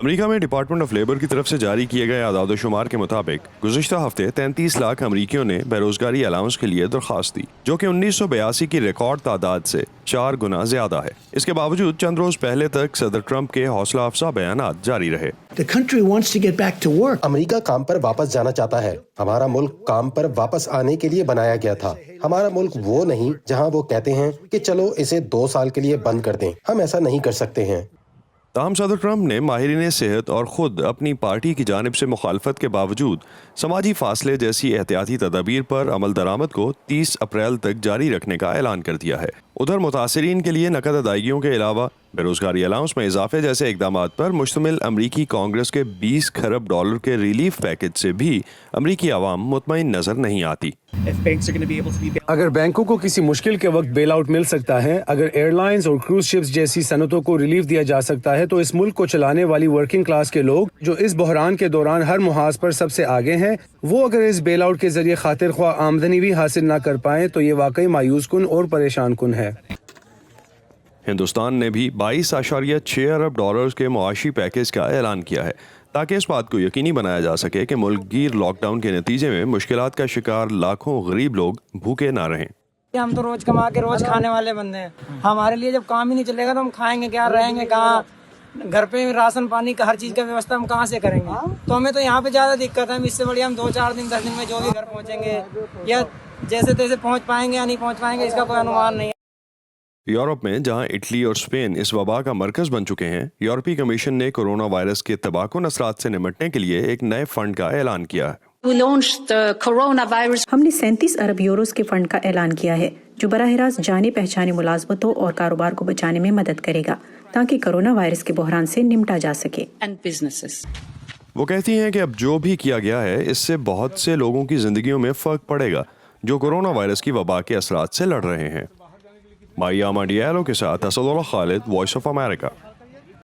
امریکہ میں department of labour کی طرف سے جاری کیے گئے اعداد و شمار کے مطابق گزشتہ ہفتے 33 لاکھ امریکیوں نے بے روزگاری الاؤنس کے لیے درخواست دی، جو کہ 1982 کی ریکارڈ تعداد سے 4 گنا زیادہ ہے۔ اس کے باوجود چند روز پہلے تک صدر ٹرمپ کے حوصلہ افزا بیانات جاری رہے۔ امریکہ کام پر واپس جانا چاہتا ہے۔ ہمارا ملک کام پر واپس آنے کے لیے بنایا گیا تھا۔ ہمارا ملک وہ نہیں جہاں وہ کہتے ہیں کہ چلو اسے 2 سال کے لیے بند کر دیں۔ ہم ایسا نہیں کر سکتے ہیں۔ تاہم صدر ٹرمپ نے ماہرین صحت اور خود اپنی پارٹی کی جانب سے مخالفت کے باوجود سماجی فاصلے جیسی احتیاطی تدابیر پر عمل درآمد کو 30 اپریل تک جاری رکھنے کا اعلان کر دیا ہے۔ ادھر متاثرین کے لیے نقد ادائیگیوں کے علاوہ بے روزگاری الاؤنس میں اضافے جیسے اقدامات پر مشتمل امریکی کانگریس کے 20 کھرب ڈالر کے ریلیف پیکج سے بھی امریکی عوام مطمئن نظر نہیں آتی۔ اگر بینکوں کو کسی مشکل کے وقت بیل آؤٹ مل سکتا ہے، اگر ایئر لائنز اور کروز شپس جیسی صنعتوں کو ریلیف دیا جا سکتا ہے، تو اس ملک کو چلانے والی ورکنگ کلاس کے لوگ جو اس بحران کے دوران ہر محاذ پر سب سے آگے ہیں، وہ اگر اس بیل آؤٹ کے ذریعے خاطر خواہ آمدنی بھی حاصل نہ کر پائیں تو یہ واقعی مایوس کن اور پریشان کن ہے۔ ہندوستان نے بھی 22.6 ارب ڈالرز کے معاشی پیکج کا اعلان کیا ہے تاکہ اس بات کو یقینی بنایا جا سکے کہ ملک گیر لاک ڈاؤن کے نتیجے میں مشکلات کا شکار لاکھوں غریب لوگ بھوکے نہ رہیں۔ ہم تو روز کما کے روز کھانے والے بندے ہیں، ہمارے لیے جب کام ہی نہیں چلے گا تو ہم کھائیں گے کیا، رہیں گے کہاں؟ گھر پہ راشن پانی کا ہر چیز کا ویوستھا ہم کہاں سے کریں گے؟ تو ہمیں تو یہاں پہ زیادہ دقت ہے۔ اس سے بڑی ہم 2-4 دن 10 دن میں جو بھی گھر پہنچیں گے یا جیسے تیسے پہنچ پائیں گے یا نہیں پہنچ پائیں گے، اس کا کوئی انومان نہیں ہے۔ یورپ میں جہاں اٹلی اور اسپین اس وبا کا مرکز بن چکے ہیں، یورپی کمیشن نے کورونا وائرس کے تباہ کن اثرات سے نمٹنے کے لیے ایک نئے فنڈ کا اعلان کیا ہے۔ ہم نے 37 ارب یوروز کے فنڈ کا اعلان کیا ہے جو براہ راست جانے پہچانے ملازمتوں اور کاروبار کو بچانے میں مدد کرے گا تاکہ کورونا وائرس کے بحران سے نمٹا جا سکے۔ وہ کہتی ہیں کہ اب جو بھی کیا گیا ہے اس سے بہت سے لوگوں کی زندگیوں میں فرق پڑے گا جو کورونا وائرس کی وبا کے اثرات سے لڑ رہے ہیں۔ مائیا مانڈیالو کے ساتھ اسد اللہ خالد، وائس آف امریکہ۔